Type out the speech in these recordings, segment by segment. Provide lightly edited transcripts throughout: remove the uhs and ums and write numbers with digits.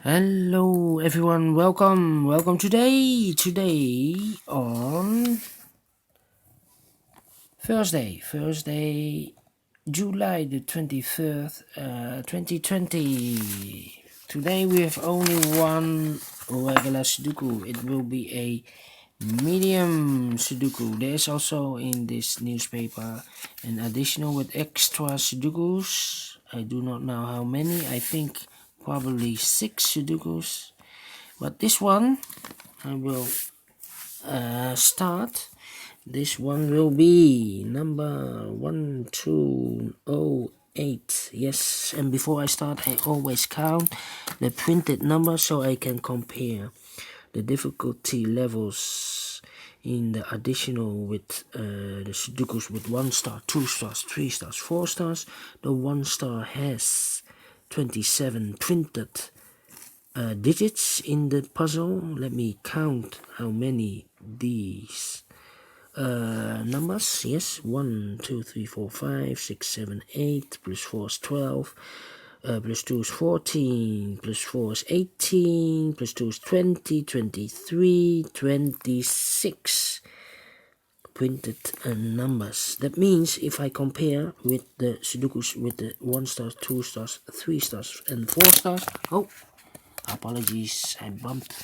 Hello everyone, welcome today on Thursday, July the 23rd, 2020. Today we have only one regular Sudoku. It will be a medium Sudoku. There's also in this newspaper an additional with extra Sudokus. I do not know how many. I think probably 6 Sudokus. But this one I will start. This one will be number 1208. Yes, and before I start I always count the printed numbers so I can compare the difficulty levels in the additional with the Sudokus with 1 star, 2 stars, 3 stars, 4 stars. The 1 star has 27 printed digits in the puzzle. Let me count how many these numbers. Yes, 1 2 3 4 5 6 7 8 plus 4 is 12, plus 2 is 14, plus 4 is 18, plus 2 is 20, 23, 26 printed numbers. That means if I compare with the Sudokus with the 1 stars, 2 stars, 3 stars and 4 stars. Oh, apologies, I bumped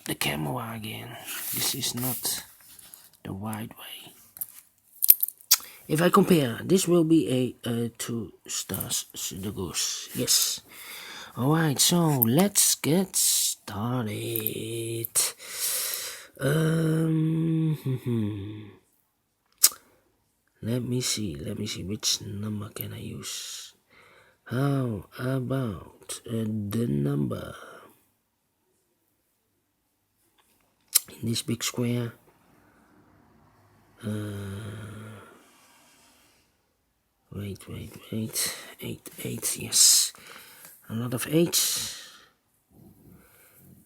the camera again. This is not the right way. If I compare, this will be a 2 stars Sudokus. Yes. Alright, so let's get started. Let me see which number can I use. How about the number in this big square? Wait. 8, yes. A lot of 8s.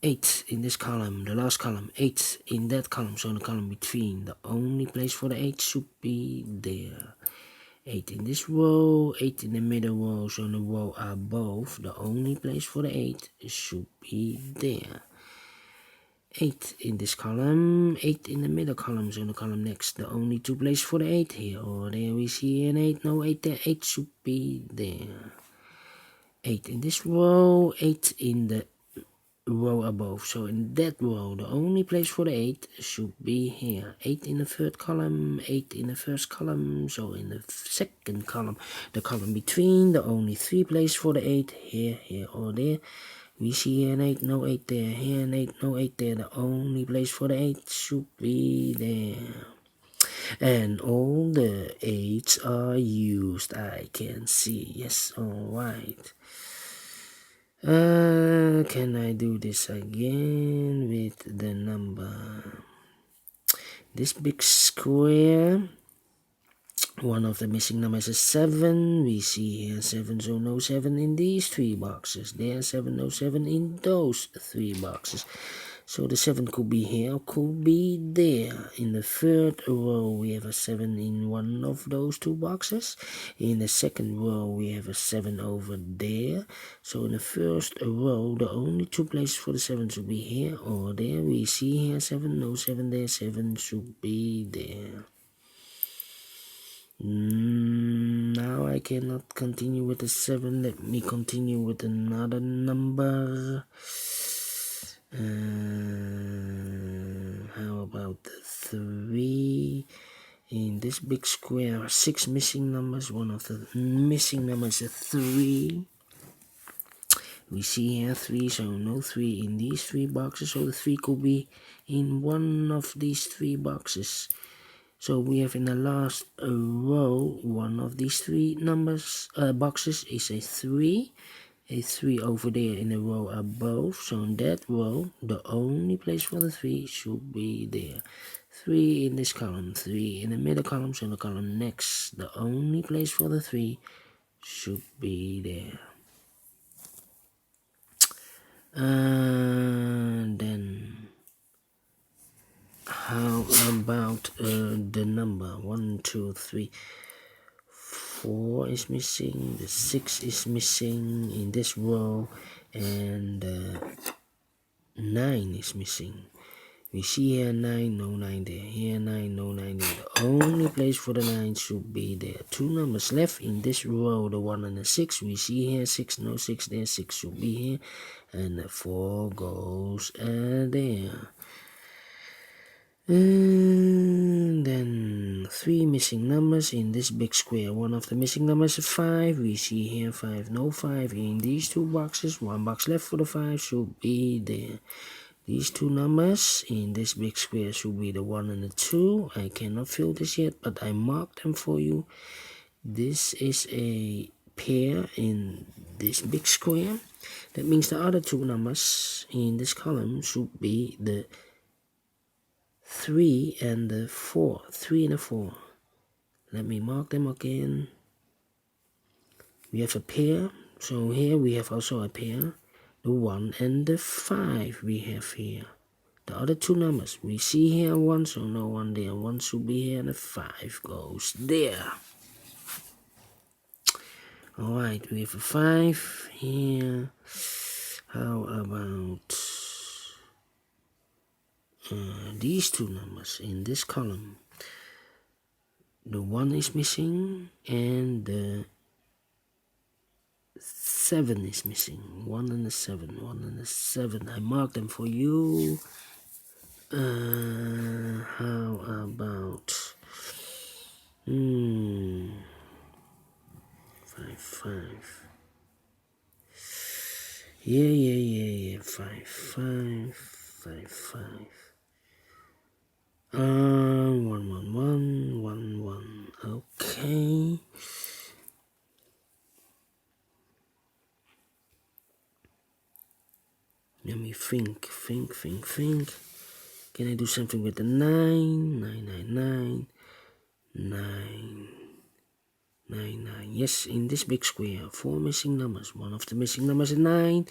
8 in this column, the last column. 8 in that column, so the column between. The only place for the 8 should be there. 8 in this row, 8 in the middle row, so the row above. The only place for the 8 should be there. 8 in this column, 8 in the middle column, so the column next. The only 2 places for the 8 here or there we see an 8, no 8 there, 8 should be there. 8 in this row, 8 in the row above, so in that row the only place for the 8 should be here. 8 in the third column, 8 in the first column, so in the second column, the column between, the only 3 places for the 8 here or there. We see here an 8, no 8 there, here an 8, no 8 there. The only place for the 8 should be there. And all the 8s are used, I can see. Yes, alright. Can I do this again with the number? This big square. One of the missing numbers is 7. We see here 7, so no 7 in these 3 boxes. There 7, no 7 in those 3 boxes. So the 7 could be here, could be there. In the third row we have a 7 in one of those 2 boxes. In the second row we have a 7 over there. So in the first row the only 2 places for the 7 should be here or there. We see here 7, no 7 there, 7 should be there. Now I cannot continue with the 7. Let me continue with another number. How about the 3? In this big square are 6 missing numbers. One of the missing numbers is 3. We see here 3, so no 3 in these 3 boxes. So the 3 could be in one of these 3 boxes. So we have in the last row, one of these 3 numbers boxes is a 3 over there in the row above. So in that row, the only place for the 3 should be there. 3 in this column, 3 in the middle column, so the column next. The only place for the 3 should be there. Then how about the number 1 2 3 4 is missing, the 6 is missing in this row. and 9 is missing. We see here 9, no 9 there. Here 9, no 9 there. The only place for the 9 should be there. 2 numbers left in this row, the 1 and the 6. We see here 6, no 6 there. 6 should be here. And the 4 goes there. And then 3 missing numbers in this big square. One of the missing numbers is 5. We see here 5, no 5 in these 2 boxes. 1 box left for the 5 should be there. These 2 numbers in this big square should be the 1 and the 2. I cannot fill this yet, but I marked them for you. This is a pair in this big square. That means the other 2 numbers in this column should be the 3 and the 4. 3 and the 4. Let me mark them again. We have a pair. So here we have also a pair. The 1 and the 5 we have here. The other 2 numbers. We see here 1, so no 1 there. 1 should be here and the 5 goes there. Alright, we have a 5 here. How about these 2 numbers in this column? The 1 is missing and the 7 is missing. 1 and the 7. 1 and the 7. I marked them for you. How about 5, 5. Yeah. 5, 5, 5, 5. 1, 1, 1, 1, 1. Okay. Let me think. Can I do something with the 9? 9. 9. Yes, in this big square, 4 missing numbers. One of the missing numbers is 9.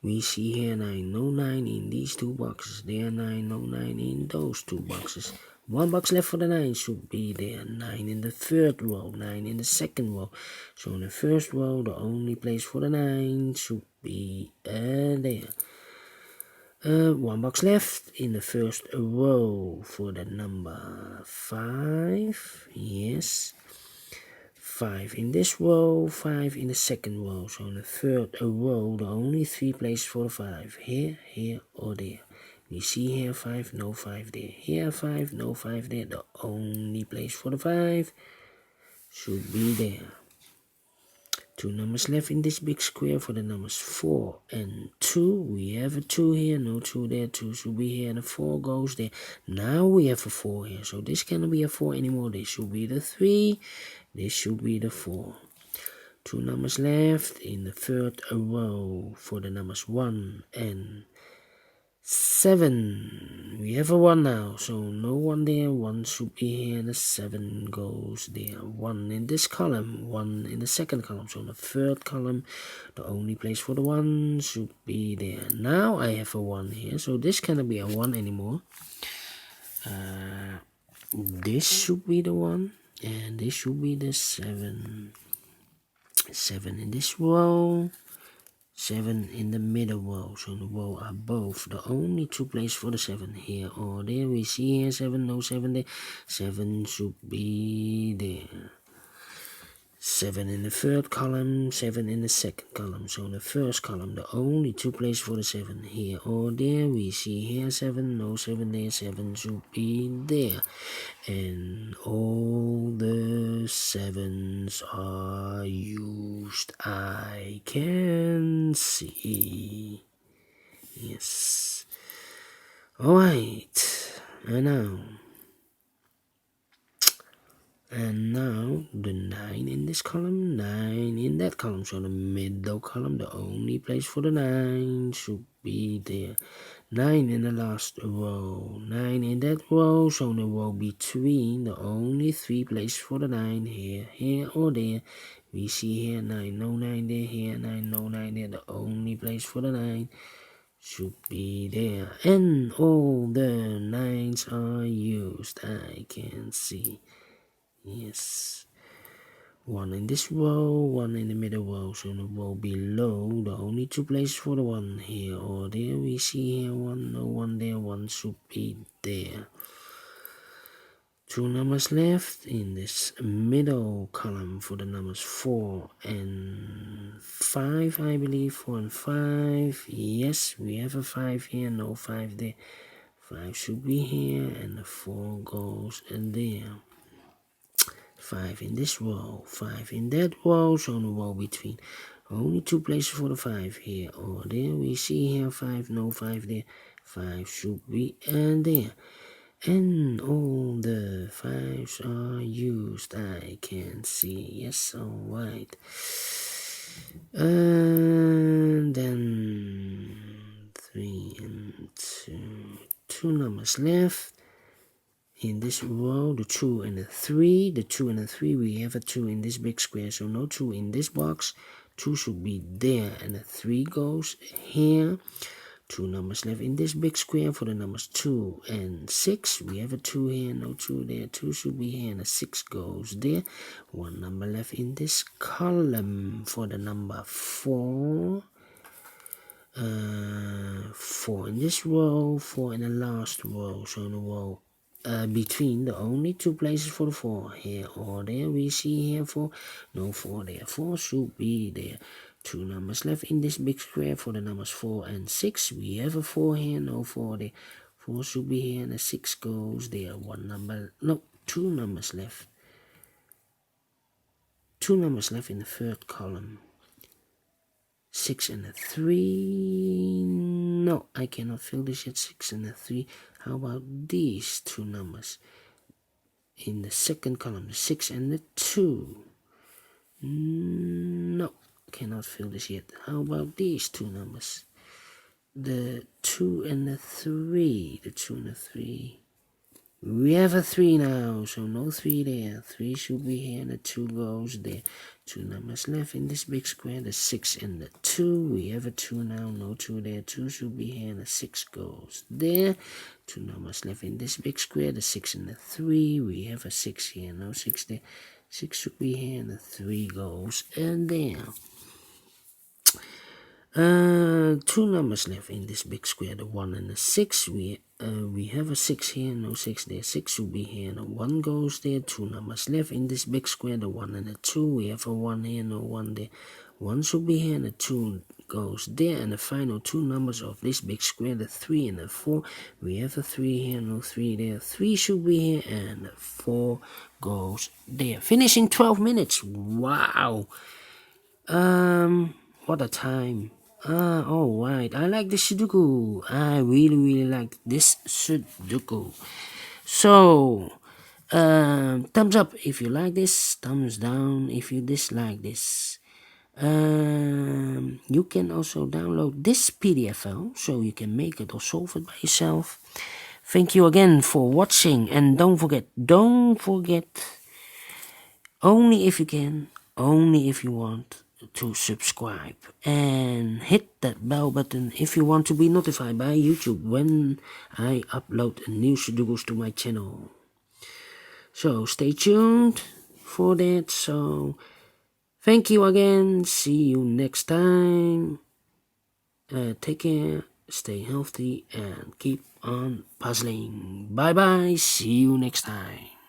We see here 9, no 9 in these 2 boxes. There 9, no 9 in those 2 boxes. 1 box left for the 9 should be there. 9 in the 3rd row, 9 in the 2nd row. So in the 1st row, the only place for the 9 should be there. 1 box left in the 1st row for the number 5. Yes. 5 in this row, 5 in the 2nd row. So in the 3rd row, the only 3 places for the 5. Here, or there. We see here 5, no 5 there. Here 5, no 5 there. The only place for the 5 should be there. 2 numbers left in this big square for the numbers 4 and 2. We have a 2 here, no 2 there. 2 should be here, and the 4 goes there. Now we have a 4 here, so this cannot be a 4 anymore. This should be the 3. This should be the 4. 2 numbers left in the 3rd row for the numbers 1 and 7. We have a 1 now, so no 1 there. 1 should be here, and the 7 goes there. 1 in this column, 1 in the 2nd column. So in the 3rd column, the only place for the 1 should be there. Now I have a 1 here, so this cannot be a 1 anymore. This should be the 1, and this should be the 7. 7 in this row. 7 in the middle row, so the row above. The only 2 places for the 7 here or there. We see here 7, no 7 there. 7 should be there. 7 in the 3rd column, 7 in the 2nd column. So in the 1st column, the only 2 places for the 7 here or there. We see here 7, no 7 there. 7 should be there. And all the 7s are used. I can see. Yes. Alright. And now the 9 in this column, 9 in that column. So the middle column, the only place for the 9 should be there. 9 in the last row, 9 in that row. So the row between, the only 3 places for the 9 here or there. We see here 9, no 9 there. Here 9, no 9 there. The only place for the 9 should be there. And all the 9s are used. I can see. Yes. 1 in this row, 1 in the middle row. So in the row below, the only 2 places for the 1 here or there. We see here 1, no 1 there, 1 should be there. 2 numbers left in this middle column for the numbers 4 and 5, I believe. 4 and 5. Yes, we have a 5 here, no 5 there. 5 should be here, and the 4 goes in there. 5 in this row, 5 in that row, so in the row between. Only 2 places for the 5 here or there. We see here 5, no 5 there. 5 should be in there. And all the 5s are used, I can see. Yes, alright. And then 3 and 2. 2 numbers left. In this row, the 2 and the 3. The 2 and the 3, we have a 2 in this big square, so no 2 in this box. 2 should be there, and the 3 goes here. 2 numbers left in this big square for the numbers 2 and 6. We have a 2 here, no 2 there. 2 should be here, and a 6 goes there. 1 number left in this column for the number 4. 4 in this row, 4 in the last row. So in the row between, the only 2 places for the 4 here or there. We see here 4, no 4 there. 4 should be there. 2 numbers left in this big square for the numbers 4 and 6. We have a 4 here, no 4 there. 4 should be here, and a 6 goes there. 1 number, no, 2 numbers left. 2 numbers left in the third column. 6 and a 3. No, I cannot fill this yet. 6 and a 3. How about these 2 numbers? In the second column, the 6 and the 2. No, cannot fill this yet. How about these 2 numbers? The 2 and the 3. The 2 and the 3. We have a 3 now, so no 3 there. 3 should be here, and the 2 goes there. 2 numbers left in this big square, the 6 and the 2. We have a 2 now, no 2 there. 2 should be here, and the 6 goes there. 2 numbers left in this big square, the 6 and the 3. We have a 6 here, no 6 there. 6 should be here, and the 3 goes in there. 2 numbers left in this big square, the 1 and the 6. We have a 6 here, no 6 there. 6 should be here, and a 1 goes there. 2 numbers left in this big square, the 1 and the 2. We have a 1 here, no 1 there. 1 should be here, and a 2 goes there. And the final 2 numbers of this big square, the 3 and the 4. We have a 3 here, no 3 there. 3 should be here, and the 4 goes there. Finish in 12 minutes. Wow. What a time. Alright. I like this Sudoku. I really like this Sudoku. So, thumbs up if you like this. Thumbs down if you dislike this. You can also download this PDF file so you can make it or solve it by yourself. Thank you again for watching, and don't forget, only if you can, only if you want, to subscribe and hit that bell button if you want to be notified by YouTube when I upload new Sudokus to my channel. So stay tuned for that. So thank you again. See you next time. Take care, stay healthy, and keep on puzzling. Bye bye. See you next time.